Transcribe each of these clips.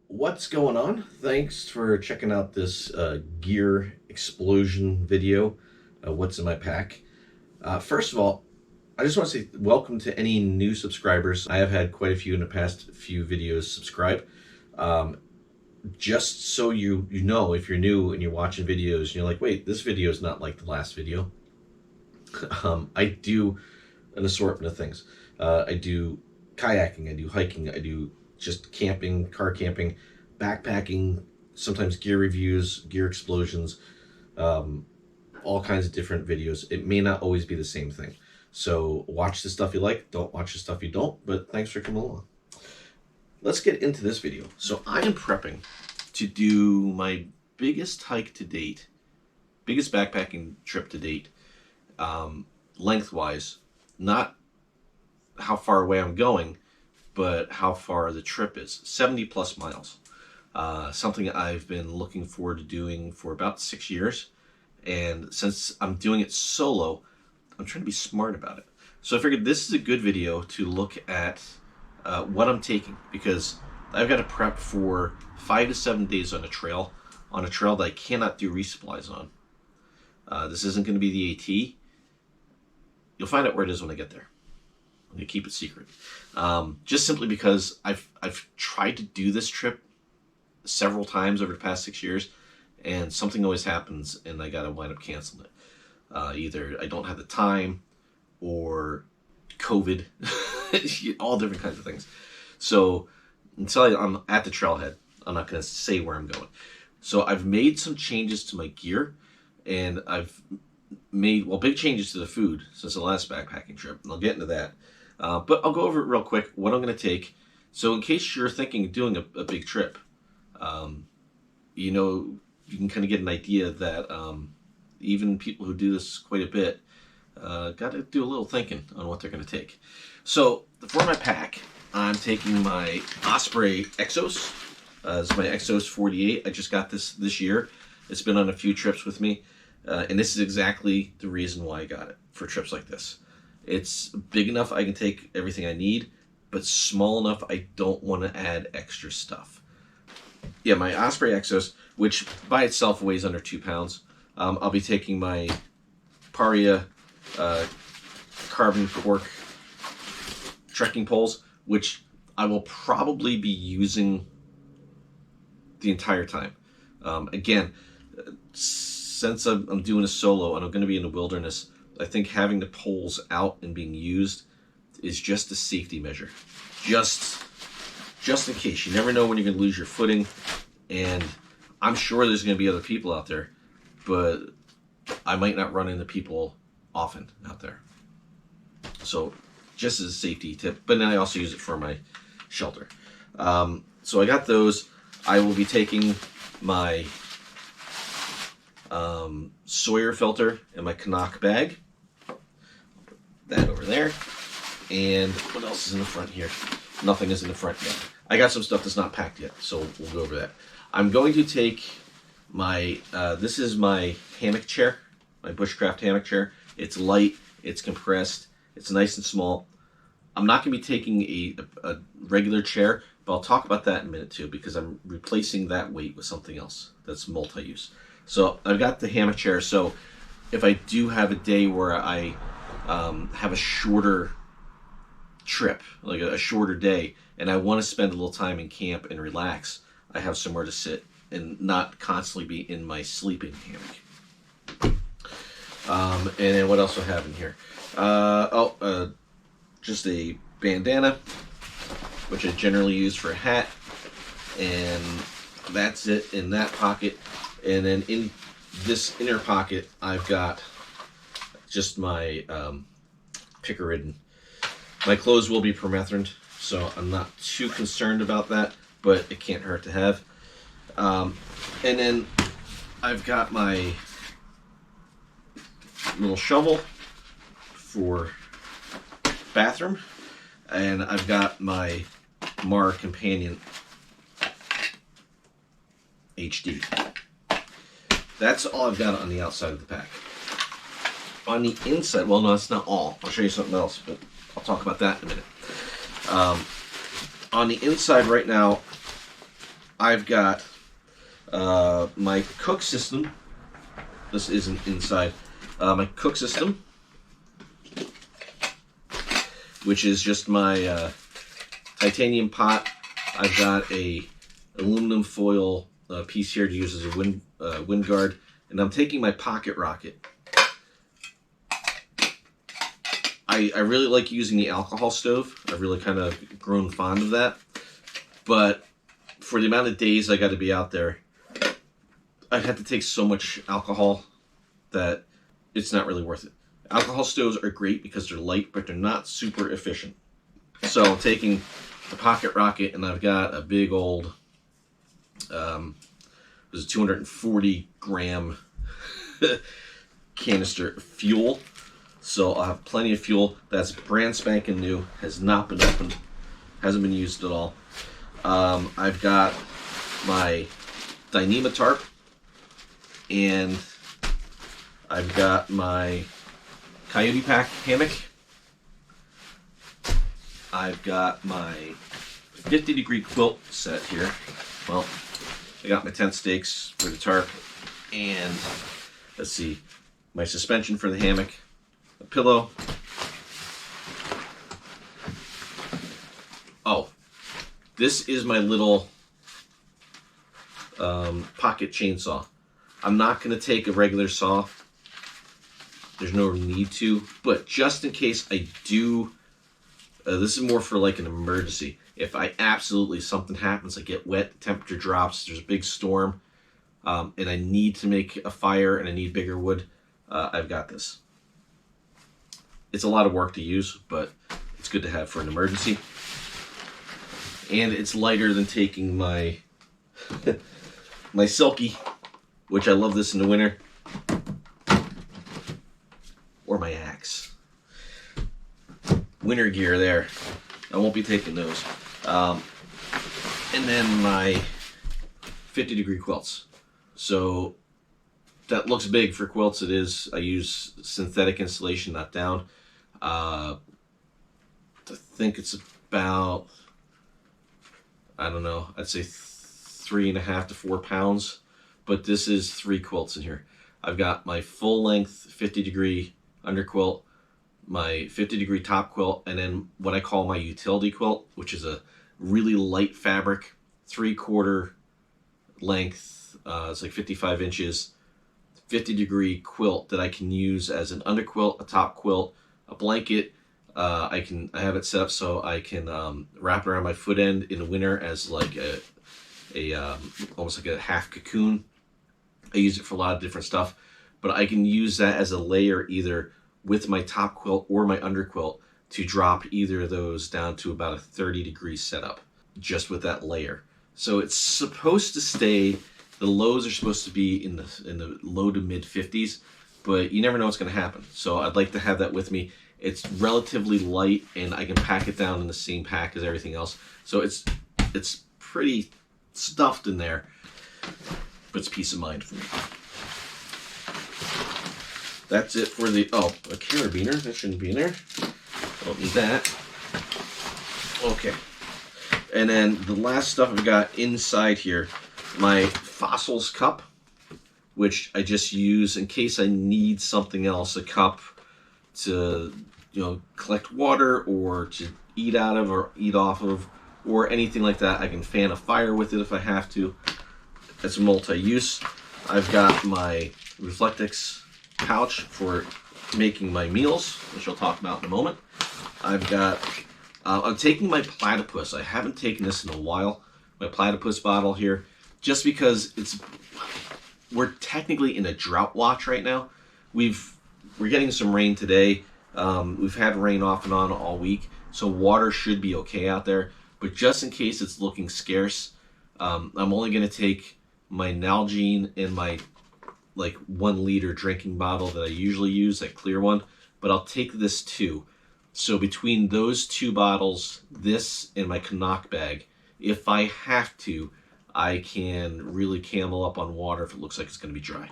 What's going on? Thanks for checking out this gear explosion video. What's in my pack? First of all, I just want to say welcome to any new subscribers. I have had quite a few in the past few videos subscribe. Just so you know, if you're new and you're watching videos and you're like, wait, this video is not like the last video. I do an assortment of things. I do kayaking, I do hiking, I do just camping, car camping, backpacking, sometimes gear reviews, gear explosions, all kinds of different videos. It may not always be the same thing. So watch the stuff you like, don't watch the stuff you don't, but thanks for coming along. Let's get into this video. So I am prepping to do my biggest hike to date, biggest backpacking trip to date, lengthwise, not how far away I'm going, but how far the trip is. 70 plus miles. Something I've been looking forward to doing for about 6 years. And since I'm doing it solo, I'm trying to be smart about it. So I figured this is a good video to look at what I'm taking, because I've got to prep for 5 to 7 days on a trail that I cannot do resupplies on. This isn't going to be the AT. You'll find out where it is when I get there. I'm going to keep it secret. Just simply because I've tried to do this trip several times over the past 6 years, and something always happens and I got to wind up canceling it. Either I don't have the time or COVID, all different kinds of things. So until I'm at the trailhead, I'm not going to say where I'm going. So I've made some changes to my gear, and I've made, well, big changes to the food since the last backpacking trip, and I'll get into that. But I'll go over it real quick, what I'm going to take. So in case you're thinking of doing a big trip, you know, you can kind of get an idea that even people who do this quite a bit got to do a little thinking on what they're going to take. So for my pack, I'm taking my Osprey Exos. This is my Exos 48. I just got this year. It's been on a few trips with me. And this is exactly the reason why I got it for trips like this. It's big enough I can take everything I need, but small enough I don't want to add extra stuff. Yeah, my Osprey Exos, which by itself weighs under 2 pounds. I'll be taking my Paria carbon cork trekking poles, which I will probably be using the entire time. Again, since I'm doing a solo and I'm going to be in the wilderness, I think having the poles out and being used is just a safety measure. Just in case. You never know when you're going to lose your footing. And I'm sure there's going to be other people out there, but I might not run into people often out there. So just as a safety tip. But then I also use it for my shelter. So I got those. I will be taking my Sawyer filter and my Canuck bag. That over there. And what else is in the front here? Nothing is in the front yet. I got some stuff that's not packed yet, so we'll go over that. I'm going to take my, this is my hammock chair, my bushcraft hammock chair. It's light, it's compressed, it's nice and small. I'm not going to be taking a regular chair, but I'll talk about that in a minute too, because I'm replacing that weight with something else that's multi-use. So I've got the hammock chair, so if I do have a day where I have a shorter trip, like a shorter day, and I want to spend a little time in camp and relax, I have somewhere to sit and not constantly be in my sleeping hammock. And then what else do I have in here? Just a bandana, which I generally use for a hat, and that's it in that pocket. And then in this inner pocket, I've got just my picker-ridden. My clothes will be permethrined, so I'm not too concerned about that, but it can't hurt to have. And then I've got my little shovel for bathroom, and I've got my Mar Companion HD. That's all I've got on the outside of the pack. On the inside, well, no, that's not all. I'll show you something else, but I'll talk about that in a minute. On the inside right now, I've got my cook system. This isn't inside. My cook system, which is just my titanium pot. I've got a aluminum foil piece here to use as a wind guard, and I'm taking my pocket rocket. I really like using the alcohol stove. I've really kind of grown fond of that. But for the amount of days I got to be out there, I'd have to take so much alcohol that it's not really worth it. Alcohol stoves are great because they're light, but they're not super efficient. So I'm taking the pocket rocket, and I've got a big old, there's a 240 gram canister of fuel. So I'll have plenty of fuel. That's brand spanking new, has not been opened, hasn't been used at all. I've got my Dyneema tarp, and I've got my Coyote Pack hammock. I've got my 50-degree quilt set here. Well, I got my tent stakes for the tarp, and let's see, my suspension for the hammock, a pillow. Oh, this is my little pocket chainsaw. I'm not going to take a regular saw. There's no need to, but just in case I do, this is more for like an emergency. If I absolutely, something happens, I get wet, the temperature drops, there's a big storm, and I need to make a fire and I need bigger wood, I've got this. It's a lot of work to use, but it's good to have for an emergency. And it's lighter than taking my my Silky, which I love this in the winter, or my axe. Winter gear there. I won't be taking those. And then my 50-degree quilts. So that looks big for quilts. It is. I use synthetic insulation, not down. I think it's about, I don't know, I'd say 3.5 to 4 pounds. But this is 3 quilts in here. I've got my full-length 50-degree underquilt, my 50-degree top quilt, and then what I call my utility quilt, which is a really light fabric, 3/4 length, it's like 55 inches, 50-degree quilt that I can use as an underquilt, a top quilt, a blanket. I have it set up so I can wrap it around my foot end in the winter as like a almost like a half cocoon. I use it for a lot of different stuff, but I can use that as a layer either with my top quilt or my underquilt to drop either of those down to about a 30-degree setup just with that layer. So it's supposed to stay, the lows are supposed to be in the low to mid 50s, but you never know what's going to happen. So I'd like to have that with me. It's relatively light, and I can pack it down in the same pack as everything else. So it's pretty stuffed in there, but it's peace of mind for me. That's it for the, oh, a carabiner. That shouldn't be in there. Don't need that. Okay. And then the last stuff I've got inside here, my Fossils cup, which I just use in case I need something else, a cup to, collect water or to eat out of or eat off of or anything like that. I can fan a fire with it if I have to. It's multi-use. I've got my Reflectix pouch for making my meals, which I'll talk about in a moment. I've got, I'm taking my platypus. I haven't taken this in a while. My platypus bottle here, just because we're technically in a drought watch right now. We're getting some rain today. We've had rain off and on all week, so water should be okay out there. But just in case it's looking scarce, I'm only going to take my Nalgene and my 1 liter drinking bottle that I usually use, that clear one, but I'll take this too. So between those 2 bottles, this and my Canuck bag, if I have to, I can really camel up on water if it looks like it's going to be dry.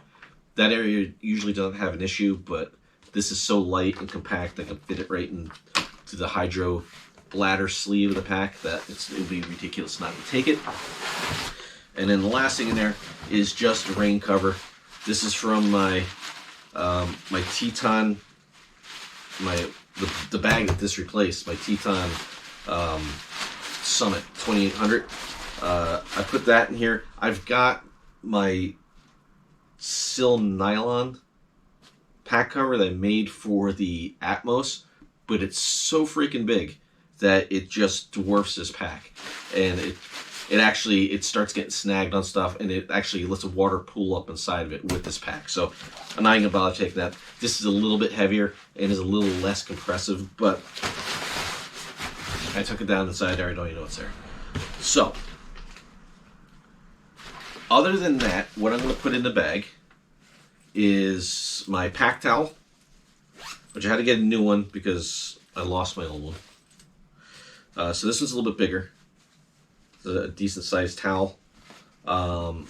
That area usually doesn't have an issue, but this is so light and compact I can fit it right into the hydro bladder sleeve of the pack that it would be ridiculous not to take it. And then the last thing in there is just a rain cover. This is from my my Teton, the bag that this replaced, my Teton Summit 2800. I put that in here. I've got my Sil nylon pack cover that I made for the Atmos, but it's so freaking big that it just dwarfs this pack, and it starts getting snagged on stuff, and it actually lets the water pool up inside of it with this pack. So I'm not even about to take that. This is a little bit heavier and is a little less compressive, but I took it down inside there. I don't even know what's there. So other than that, what I'm going to put in the bag is my pack towel, which I had to get a new one because I lost my old one. So this one's a little bit bigger. It's a decent sized towel. I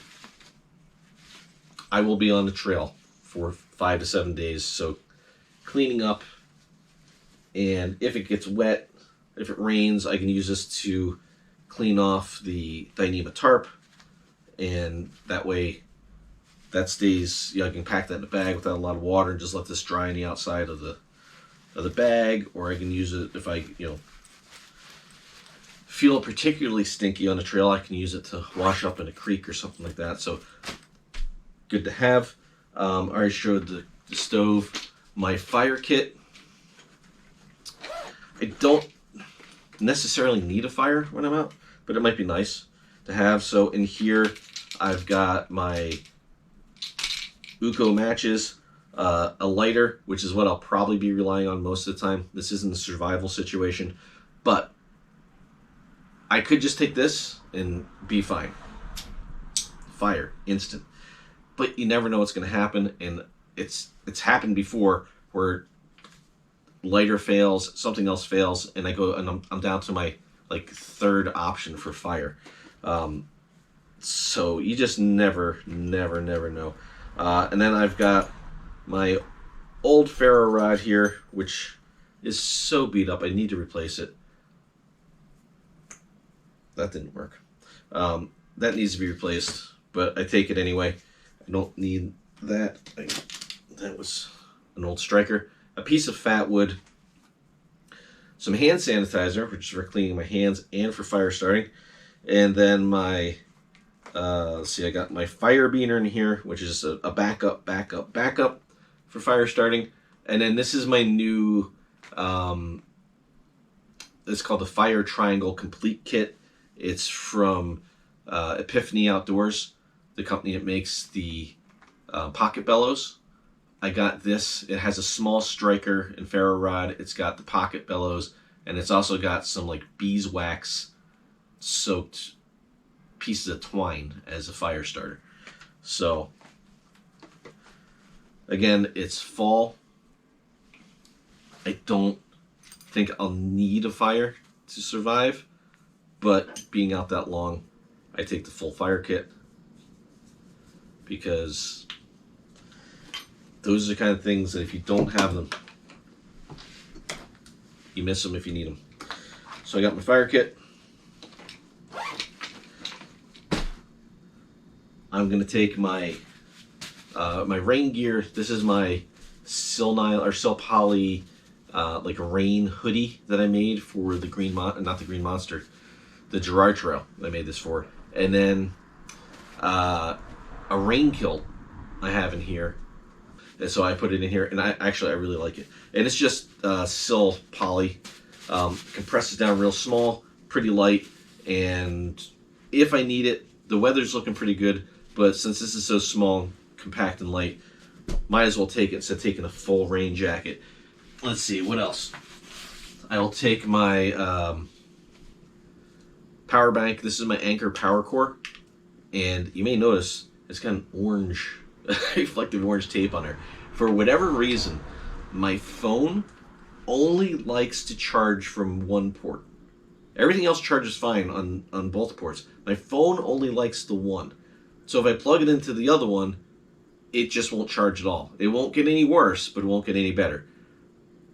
will be on the trail for 5 to 7 days, so cleaning up, and if it gets wet, if it rains, I can use this to clean off the Dyneema tarp, and that way that stays, I can pack that in a bag without a lot of water and just let this dry on the outside of the bag, or I can use it if I feel particularly stinky on the trail. I can use it to wash up in a creek or something like that. So good to have. I already showed the stove. My fire kit, I don't necessarily need a fire when I'm out, but it might be nice to have. So in here I've got my Uco matches, a lighter, which is what I'll probably be relying on most of the time. This isn't a survival situation, but I could just take this and be fine. Fire, instant. But you never know what's going to happen, and it's happened before where lighter fails, something else fails, and I go and I'm down to my third option for fire. So you just never know. And then I've got my old ferro rod here, which is so beat up. I need to replace it. That didn't work. That needs to be replaced, but I take it anyway. I don't need that. That was an old striker. A piece of fat wood. Some hand sanitizer, which is for cleaning my hands and for fire starting. And then my, let's see, I got my fire beaner in here, which is a backup for fire starting. And then this is my new, it's called the Fire Triangle Complete Kit. It's from Epiphany Outdoors, the company that makes the pocket bellows. I got this. It has a small striker and ferro rod. It's got the pocket bellows, and it's also got some beeswax soaked pieces of twine as a fire starter. So again, it's fall. I don't think I'll need a fire to survive, but being out that long, I take the full fire kit, because those are the kind of things that if you don't have them, you miss them if you need them. So I got my fire kit. I'm gonna take my my rain gear. This is my Sil Poly rain hoodie that I made for the the Gerard Trail. I made this for, and then a rain kilt I have in here, and so I put it in here, and I really like it. And it's just Sil Poly, compresses down real small, pretty light, and if I need it, the weather's looking pretty good. But since this is so small, compact, and light, might as well take it instead of taking a full rain jacket. Let's see, what else? I'll take my power bank. This is my Anker Power Core, and you may notice it's got an orange, reflective orange tape on there. For whatever reason, my phone only likes to charge from one port. Everything else charges fine on both ports. My phone only likes the one. So if I plug it into the other one, it just won't charge at all. It won't get any worse, but it won't get any better.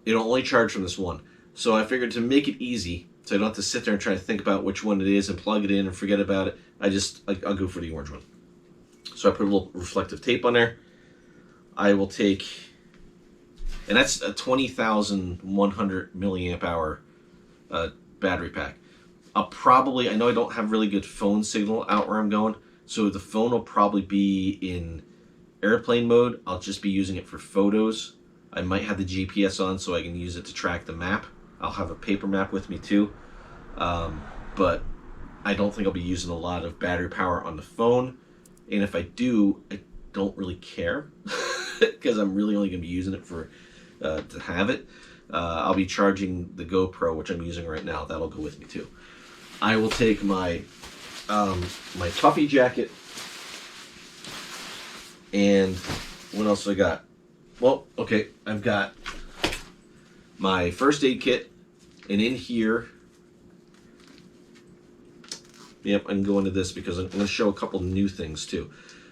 It'll only charge from this one. So I figured to make it easy, So I don't have to sit there and try to think about which one it is and plug it in and forget about it. I'll go for the orange one. So I put a little reflective tape on there. I will take, and that's a 20,100 milliamp hour battery pack. I know I don't have really good phone signal out where I'm going, so the phone will probably be in airplane mode. I'll just be using it for photos. I might have the GPS on so I can use it to track the map. I'll have a paper map with me too. But I don't think I'll be using a lot of battery power on the phone. And if I do, I don't really care because I'm really only going to be using it for to have it. I'll be charging the GoPro, which I'm using right now. That'll go with me too. I will take my my puffy jacket, and what else I got? Well, okay, I've got my first aid kit, and in here, yep, I'm going to this because I'm going to show a couple new things too.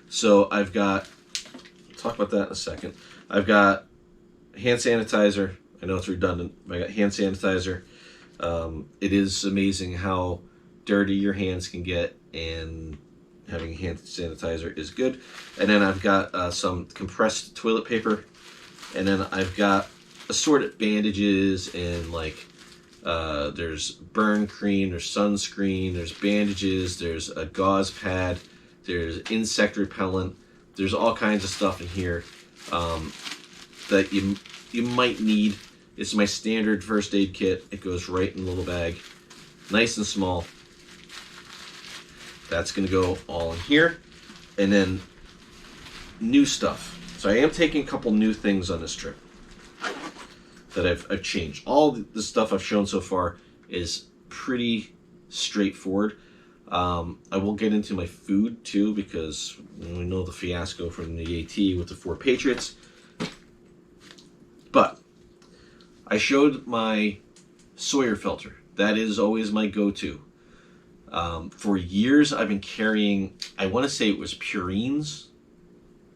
So I've got, we'll talk about that in a second. I've got hand sanitizer. I know it's redundant, but I got hand sanitizer. It is amazing how dirty your hands can get, and having hand sanitizer is good. And then I've got some compressed toilet paper, and then I've got assorted bandages and there's burn cream, there's sunscreen, there's bandages, there's a gauze pad, there's insect repellent, there's all kinds of stuff in here that you might need. It's my standard first aid kit. It goes right in a little bag, nice and small. That's going to go all in here. And then new stuff. So I am taking a couple new things on this trip that I've changed. All the stuff I've shown so far is pretty straightforward. I will get into my food too, because we know the fiasco from the AT with the 4 Patriots. But I showed my Sawyer filter. That is always my go-to. For years I've been carrying, I want to say it was Purines.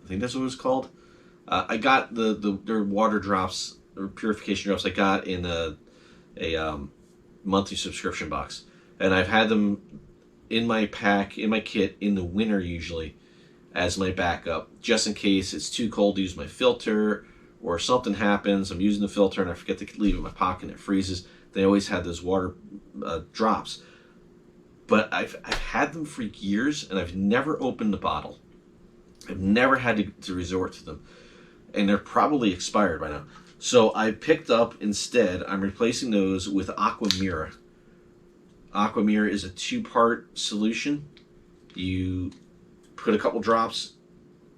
I think that's what it was called. I got their water drops, or purification drops, I got in a monthly subscription box. And I've had them in my pack, in my kit, in the winter usually, as my backup, just in case it's too cold to use my filter, or something happens, I'm using the filter and I forget to leave it in my pocket and it freezes. They always had those water drops. But I've had them for years, and I've never opened the bottle. I've never had to resort to them. And they're probably expired by now. So I picked up, instead, I'm replacing those with Aquamira. Aquamira is a 2-part solution. You put a couple drops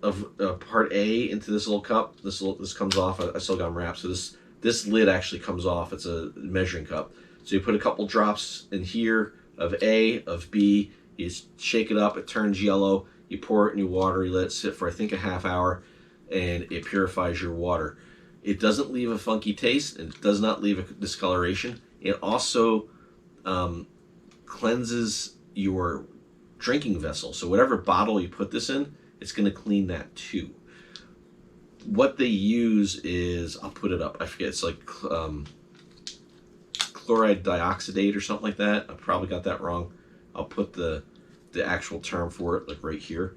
of part A into this little cup. This comes off. I still got them wrapped. So this lid actually comes off. It's a measuring cup. So you put a couple drops in here of A, of B, you shake it up, it turns yellow, you pour it in your water, you let it sit for I think a half hour, and it purifies your water. It doesn't leave a funky taste, and it does not leave a discoloration. It also cleanses your drinking vessel. So whatever bottle you put this in, it's going to clean that too. What they use is, I'll put it up, I forget, it's like chloride dioxidate or something like that. I probably got that wrong. I'll put the actual term for it, like right here.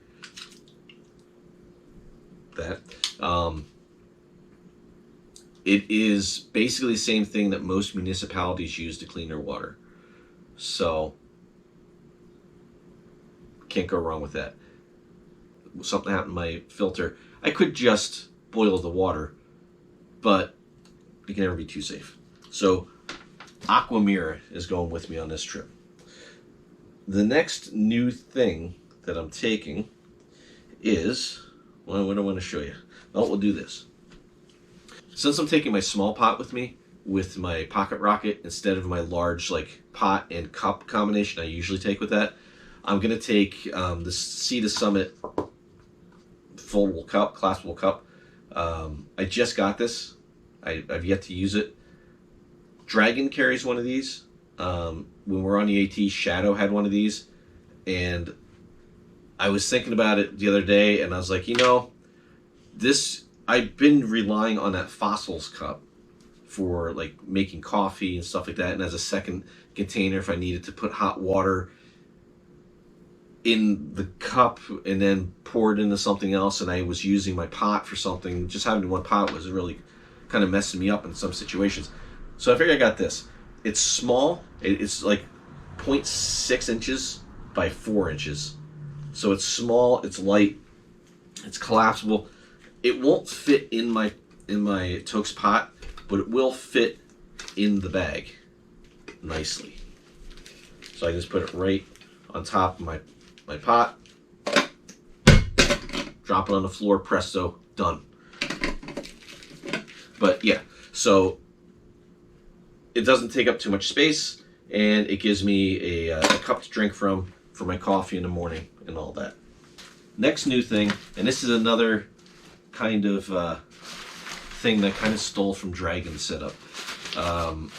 That. It is basically the same thing that most municipalities use to clean their water. So, can't go wrong with that. Something happened to my filter. I could just boil the water, but you can never be too safe. So, Aquamira is going with me on this trip. The next new thing that I'm taking is, well, what do I want to show you? Well, we'll do this. Since I'm taking my small pot with me, with my pocket rocket, instead of my large pot and cup combination I usually take with that, I'm going to take the Sea to Summit foldable cup, collapsible cup. I just got this. I've yet to use it. Dragon carries one of these. When we're on the AT, Shadow had one of these. And I was thinking about it the other day, and I was like, I've been relying on that Fossils cup for like making coffee and stuff like that, and as a second container if I needed to put hot water in the cup and then pour it into something else, and I was using my pot for something. Just having one pot was really kind of messing me up in some situations. So I figured I got this. It's small. It's like 0.6 inches by 4 inches. So it's small, it's light, it's collapsible. It won't fit in my Toke's pot, but it will fit in the bag nicely. So I just put it right on top of my pot, drop it on the floor, presto, done. But yeah, so it doesn't take up too much space, and it gives me a cup to drink from for my coffee in the morning and all that. Next new thing, and this is another kind of thing that kind of stole from Dragon's setup. I'm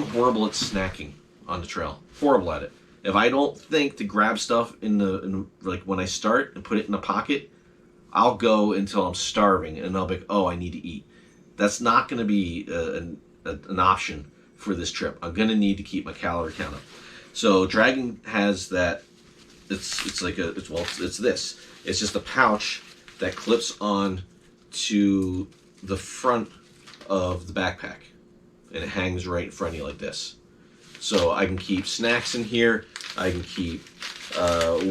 horrible at snacking on the trail. Horrible at it. If I don't think to grab stuff like when I start and put it in a pocket, I'll go until I'm starving, and I'll be like, oh, I need to eat. That's not going to be an option for this trip. I'm going to need to keep my calorie count up. So Dragon has that. It's like it's this. It's just a pouch that clips on to the front of the backpack, and it hangs right in front of you like this. So I can keep snacks in here. I can keep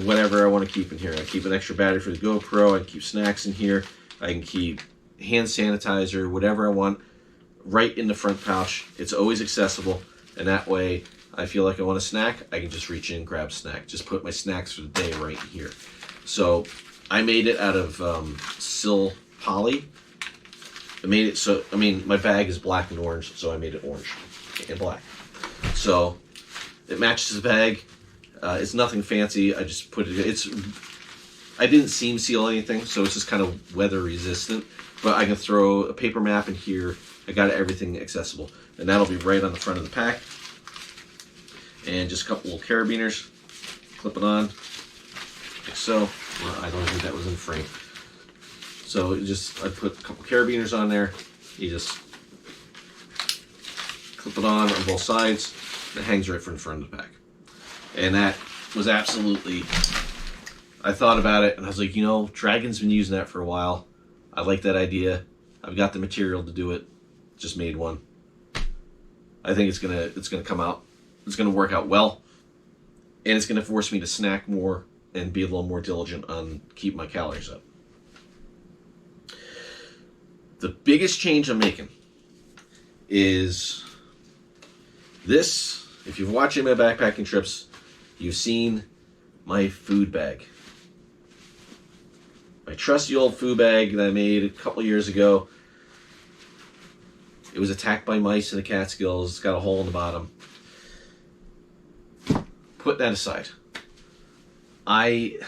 whatever I want to keep in here. I keep an extra battery for the GoPro. I can keep snacks in here. I can keep hand sanitizer, whatever I want, right in the front pouch. It's always accessible, and that way I feel like I want a snack, I can just reach in and grab a snack. Just put my snacks for the day right here. So I made it out of Sil Poly. I made it so, I mean, my bag is black and orange, so I made it orange and black. So it matches the bag. It's nothing fancy. I just put it, I didn't seam seal anything, so it's just kind of weather resistant. But I can throw a paper map in here. I got everything accessible. And that'll be right on the front of the pack. And just a couple little carabiners. Clip it on, like so. Well, I don't think that was in frame. So I put a couple carabiners on there. You just clip it on both sides. It hangs right from the front of the pack. And that was absolutely, I thought about it and I was like, you know, Dragon's been using that for a while. I like that idea. I've got the material to do it. Just made one. I think it's gonna come out. It's gonna work out well. And it's gonna force me to snack more and be a little more diligent on keep my calories up. The biggest change I'm making is this. If you've watched my backpacking trips, you've seen my food bag. My trusty old food bag that I made a couple years ago. It was attacked by mice in the Catskills. It's got a hole in the bottom. Put that aside. I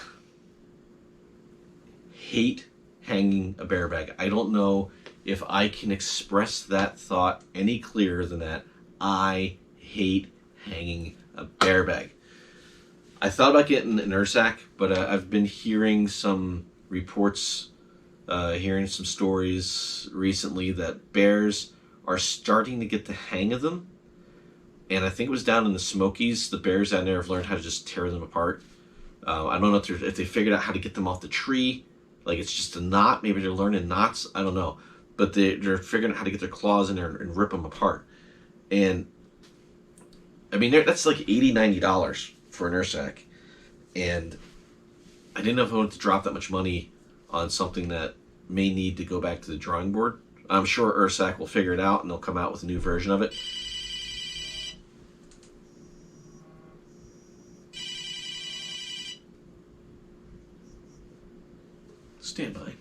hate hanging a bear bag. I don't know if I can express that thought any clearer than that. I hate hanging a bear bag. I thought about getting an Ursack, but I've been hearing some reports, hearing some stories recently that bears are starting to get the hang of them. And I think it was down in the Smokies, the bears down there have learned how to just tear them apart. I don't know if they figured out how to get them off the tree. Like it's just a knot. Maybe they're learning knots. I don't know. But they're figuring out how to get their claws in there and rip them apart. And I mean, that's like $80, $90 for an Ursack. And I didn't know if I wanted to drop that much money on something that may need to go back to the drawing board. I'm sure Ursack will figure it out and they'll come out with a new version of it. Stand by.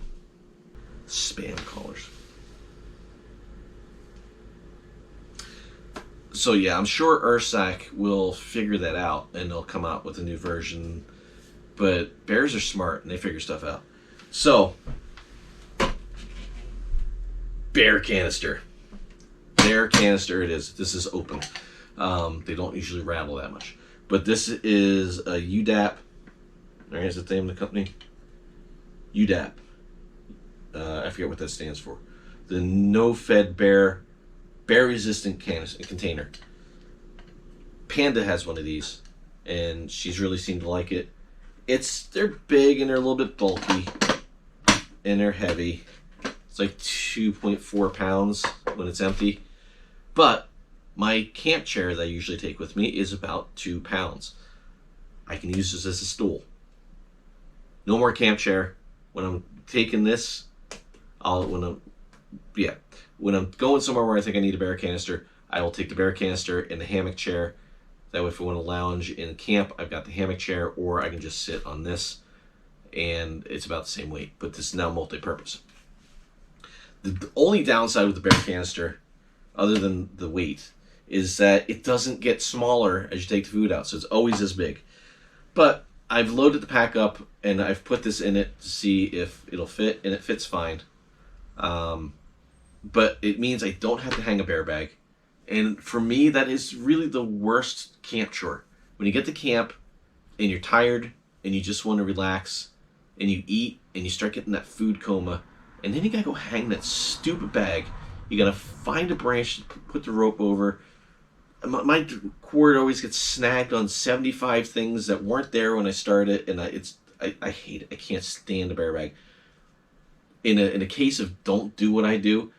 Spam callers. So yeah, I'm sure Ursack will figure that out and they'll come out with a new version. But bears are smart and they figure stuff out. So, bear canister. Bear canister it is. This is open. They don't usually rattle that much. But this is a UDAP. Right, is that the name of the company? UDAP. I forget what that stands for. The No Fed Bear bear resistant container. Panda has one of these, and she's really seemed to like it. They're big and they're a little bit bulky, and they're heavy. It's like 2.4 pounds when it's empty. But my camp chair that I usually take with me is about 2 pounds. I can use this as a stool. No more camp chair. When I'm taking this, when I'm going somewhere where I think I need a bear canister, I will take the bear canister in the hammock chair. That way, if I want to lounge in camp, I've got the hammock chair, or I can just sit on this, and it's about the same weight. But this is now multi-purpose. The only downside with the bear canister, other than the weight, is that it doesn't get smaller as you take the food out, so it's always as big. But I've loaded the pack up, and I've put this in it to see if it'll fit, and it fits fine. But it means I don't have to hang a bear bag. And for me, that is really the worst camp chore. When you get to camp and you're tired and you just want to relax and you eat and you start getting that food coma, and then you gotta go hang that stupid bag. You gotta find a branch to put the rope over. My cord always gets snagged on 75 things that weren't there when I started, and I hate it. I can't stand a bear bag. In a case of don't do what I do,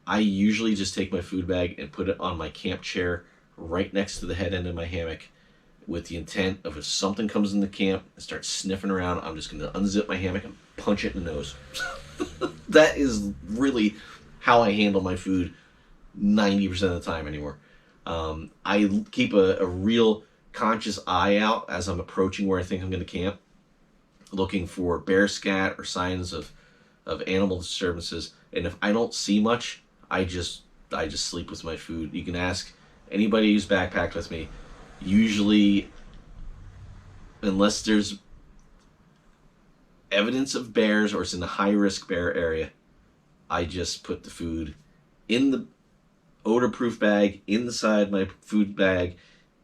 I usually just take my food bag and put it on my camp chair right next to the head end of my hammock, with the intent of if something comes in the camp and starts sniffing around, I'm just going to unzip my hammock and punch it in the nose. That is really how I handle my food 90% of the time anymore. I keep a real conscious eye out as I'm approaching where I think I'm going to camp, looking for bear scat or signs of animal disturbances. And if I don't see much, I just sleep with my food. You can ask anybody who's backpacked with me. Usually, unless there's evidence of bears or it's in a high-risk bear area, I just put the food in the odor-proof bag, inside my food bag,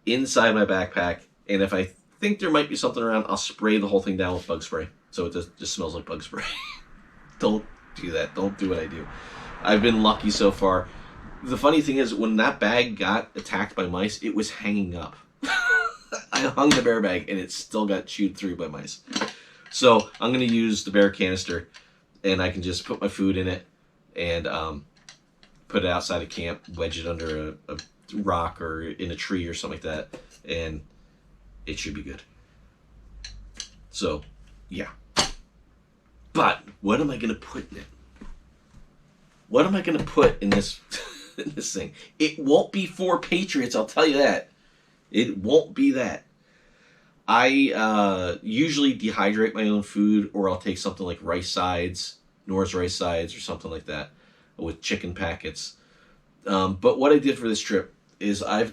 inside my backpack, and if I think there might be something around, I'll spray the whole thing down with bug spray, so it just smells like bug spray. Don't do that. Don't do what I do. I've been lucky so far. The funny thing is, when that bag got attacked by mice, it was hanging up. I hung the bear bag, and it still got chewed through by mice. So I'm going to use the bear canister, and I can just put my food in it and put it outside of camp, wedge it under a rock or in a tree or something like that, and it should be good. So, yeah. But what am I going to put in it? What am I going to put in this in this thing? It won't be for Patriots, I'll tell you that. It won't be that. I usually dehydrate my own food, or I'll take something like rice sides, Norris rice sides, or something like that, with chicken packets. But what I did for this trip is I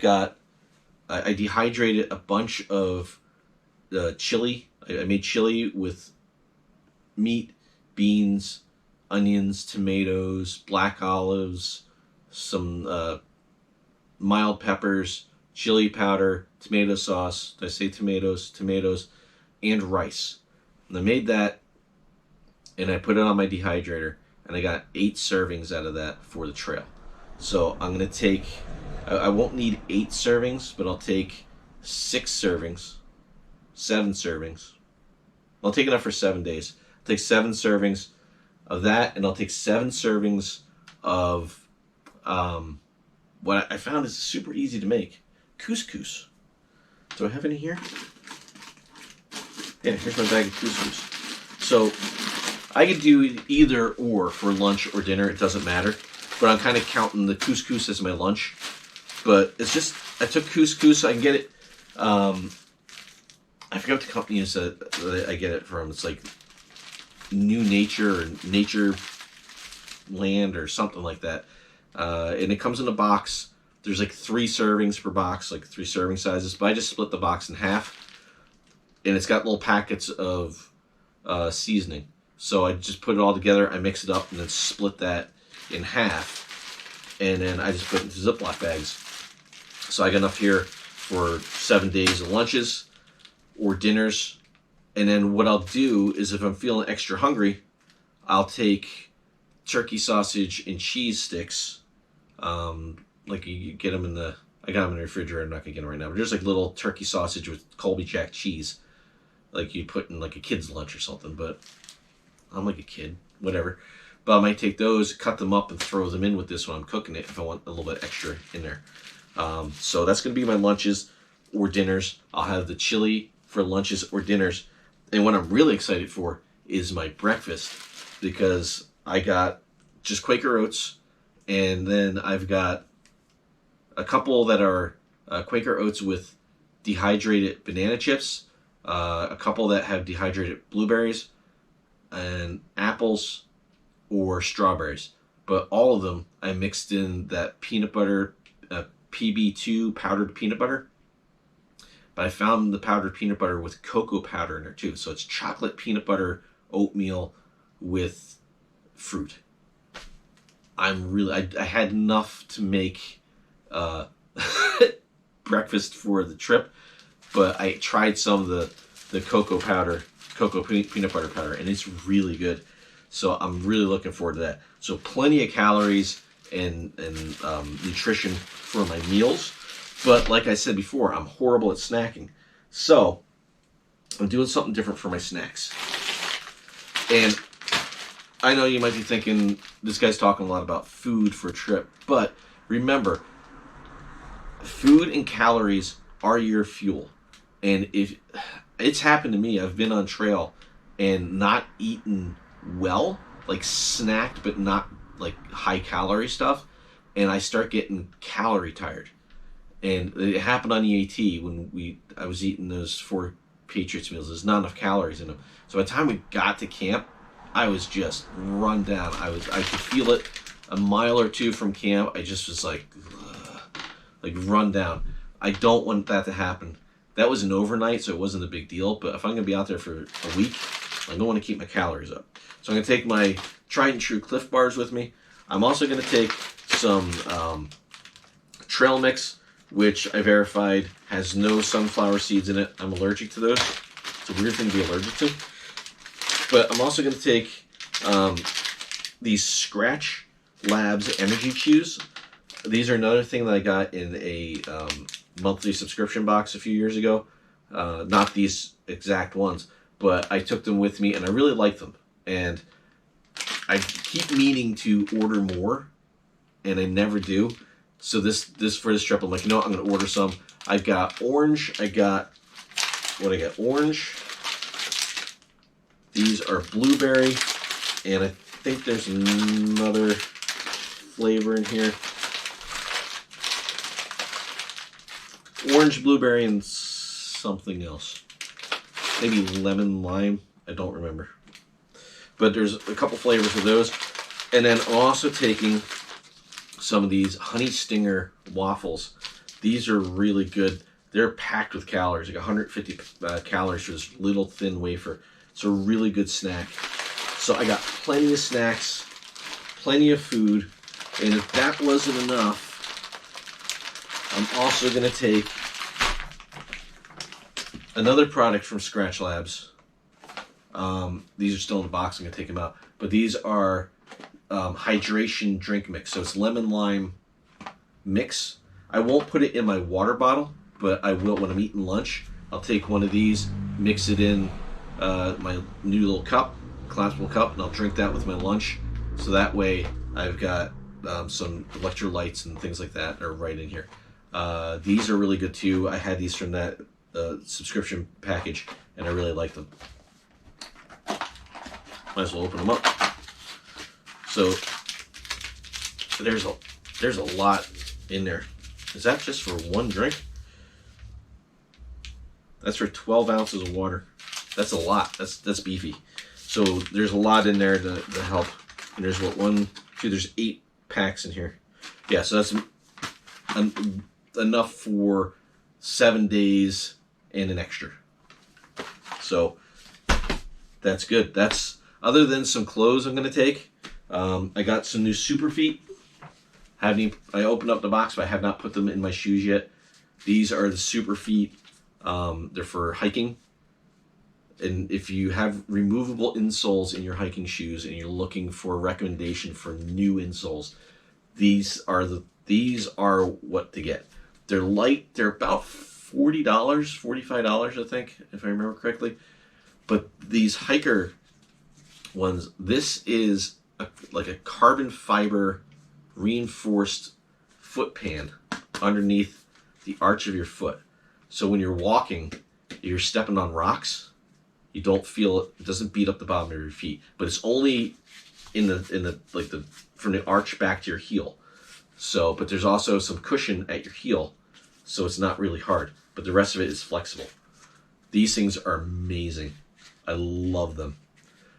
dehydrated a bunch of chili. I made chili with meat, beans, onions, tomatoes, black olives, some mild peppers, chili powder, tomato sauce. Did I say tomatoes? Tomatoes, and rice. And I made that, and I put it on my dehydrator, and I got 8 servings out of that for the trail. So I'm going to take, I won't need 8 servings, but I'll take 6 servings, 7 servings. I'll take enough for 7 days. I'll take 7 servings of that, and I'll take 7 servings of what I found is super easy to make, couscous. Do I have any here? Yeah, here's my bag of couscous. So I could do either or for lunch or dinner, it doesn't matter. But I'm kind of counting the couscous as my lunch. But it's just, I took couscous, I can get it, I forget what the company is that I get it from. It's like New Nature or Nature Land or something like that. And it comes in a box. There's like 3 servings per box, like 3 serving sizes. But I just split the box in half. And it's got little packets of seasoning. So I just put it all together, I mix it up, and then split that in half. And then I just put it into Ziploc bags. So I got enough here for 7 days of lunches or dinners. And then what I'll do is if I'm feeling extra hungry, I'll take turkey sausage and cheese sticks, like you get them in the. I got them in the refrigerator. I'm not gonna get them right now. But there's like little turkey sausage with Colby Jack cheese, like you put in like a kid's lunch or something. But I'm like a kid, whatever. But I might take those, cut them up, and throw them in with this when I'm cooking it if I want a little bit extra in there. So that's gonna be my lunches or dinners. I'll have the chili for lunches or dinners. And what I'm really excited for is my breakfast, because I got just Quaker Oats, and then I've got a couple that are Quaker Oats with dehydrated banana chips, a couple that have dehydrated blueberries, and apples or strawberries. But all of them, I mixed in that peanut butter, PB2 powdered peanut butter. But I found the powdered peanut butter with cocoa powder in there too. So it's chocolate peanut butter oatmeal with fruit. I had enough to make breakfast for the trip, but I tried some of the cocoa peanut butter powder, and it's really good. So I'm really looking forward to that. So plenty of calories and nutrition for my meals. But like I said before, I'm horrible at snacking. So I'm doing something different for my snacks. And I know you might be thinking, this guy's talking a lot about food for a trip. But remember, food and calories are your fuel. And if it's happened to me, I've been on trail and not eaten well, like snacked but not like high calorie stuff, and I start getting calorie tired. And it happened on EAT when I was eating those 4 Patriots meals. There's not enough calories in them. So by the time we got to camp, I was just run down. I could feel it a mile or 2 from camp. I just was like run down. I don't want that to happen. That was an overnight, so it wasn't a big deal. But if I'm going to be out there for a week, I don't want to keep my calories up. So I'm going to take my tried and true Cliff Bars with me. I'm also going to take some trail mix, which I verified has no sunflower seeds in it. I'm allergic to those. It's a weird thing to be allergic to. But I'm also going to take these Scratch Labs Energy Chews. These are another thing that I got in a monthly subscription box a few years ago. Not these exact ones, but I took them with me and I really like them. And I keep meaning to order more, and I never do. So this for this trip, I'm like, you know what, I'm going to order some. I've got orange. Orange. These are blueberry. And I think there's another flavor in here. Orange, blueberry, and something else. Maybe lemon, lime. I don't remember. But there's a couple flavors of those. And then I'm also taking some of these Honey Stinger waffles. These are really good. They're packed with calories, like 150 calories for this little thin wafer. It's a really good snack. So I got plenty of snacks, plenty of food, and if that wasn't enough, I'm also going to take another product from Scratch Labs. These are still in the box. I'm going to take them out. But these are hydration drink mix. So it's lemon lime mix. I won't put it in my water bottle, but I will when I'm eating lunch. I'll take one of these, mix it in my new little cup, collapsible cup, and I'll drink that with my lunch. So that way I've got some electrolytes and things like that are right in here. These are really good too. I had these from that subscription package, and I really like them. Might as well open them up. So there's a lot in there. Is that just for one drink? That's for 12 ounces of water. That's a lot. That's beefy. So there's a lot in there to help. And there's there's 8 packs in here. Yeah, so that's enough for 7 days and an extra. So that's good. That's other than some clothes I'm going to take. I got some new Super Feet. I opened up the box, but I have not put them in my shoes yet. These are the Super Feet. They're for hiking. And if you have removable insoles in your hiking shoes and you're looking for a recommendation for new insoles, these are the These are what to get. They're light. They're about $40, $45, I think, if I remember correctly. But these hiker ones, this is like a carbon fiber reinforced foot pan underneath the arch of your foot. So when you're walking, you're stepping on rocks, you don't feel it. It doesn't beat up the bottom of your feet, but it's only in the like the from the arch back to your heel. So, but there's also some cushion at your heel, so it's not really hard. But the rest of it is flexible. These things are amazing. I love them.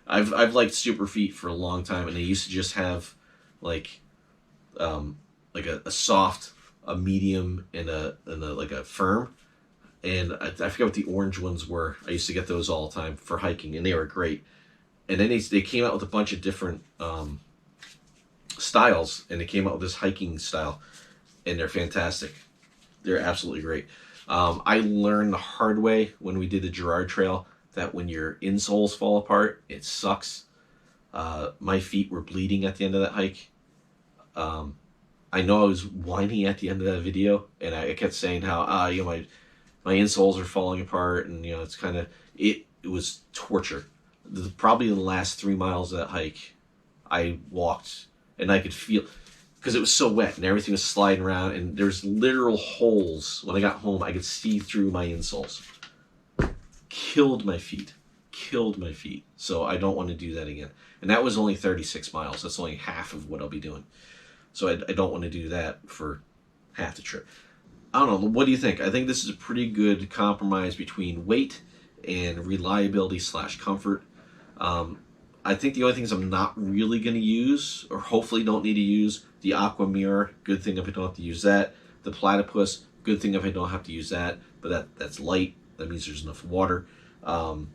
I've liked Super Feet for a long time, and they used to just have like a soft, a medium, and a like a firm. And I forget what the orange ones were. I used to get those all the time for hiking, and they were great. And then they came out with a bunch of different styles, and they came out with this hiking style, and they're fantastic. They're absolutely great. I learned the hard way when we did the Girard Trail that when your insoles fall apart, it sucks. My feet were bleeding at the end of that hike. I know I was whining at the end of that video, and I kept saying how my insoles are falling apart, and it's kind of it was torture. Probably the last 3 miles of that hike, I walked and I could feel, because it was so wet and everything was sliding around, and there's literal holes. When I got home, I could see through my insoles. Killed my feet. So I don't want to do that again. And that was only 36 miles. That's only half of what I'll be doing. So I don't want to do that for half the trip. I don't know. What do you think? I think this is a pretty good compromise between weight and reliability / comfort. I think the only things I'm not really going to use, or hopefully don't need to use, the Aqua Mirror. Good thing if I don't have to use that. The Platypus. Good thing if I don't have to use that. But that's light. That means there's enough water. The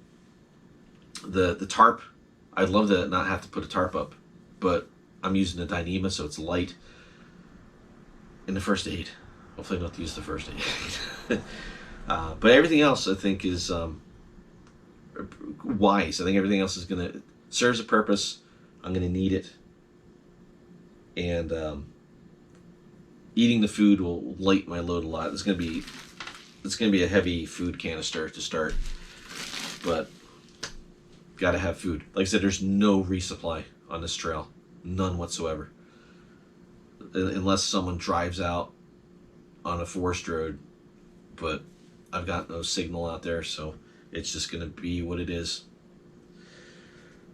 tarp. I'd love to not have to put a tarp up, but I'm using the Dyneema, so it's light. And the first aid. Hopefully I don't have to use the first aid. But everything else I think is wise. I think everything else is serves a purpose. I'm gonna need it. And eating the food will lighten my load a lot. It's gonna be a heavy food canister to start, but gotta have food. Like I said, there's no resupply on this trail, none whatsoever, unless someone drives out on a forest road. But I've got no signal out there, so it's just gonna be what it is.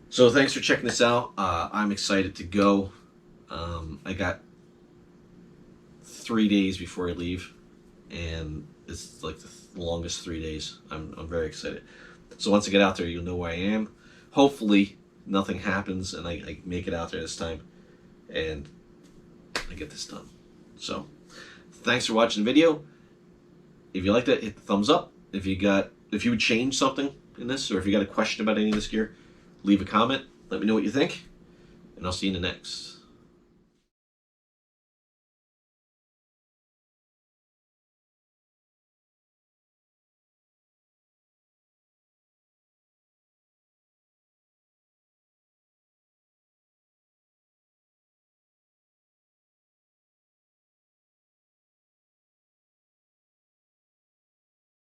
So thanks for checking this out. I'm excited to go. I got 3 days before I leave, and it's like the longest 3 days. I'm very excited. So once I get out there, you'll know where I am. Hopefully nothing happens and I make it out there this time and I get this done. So thanks for watching the video. If you liked it, hit the thumbs up. If you would change something in this, or if you got a question about any of this gear, leave a comment. Let me know what you think, and I'll see you in the next.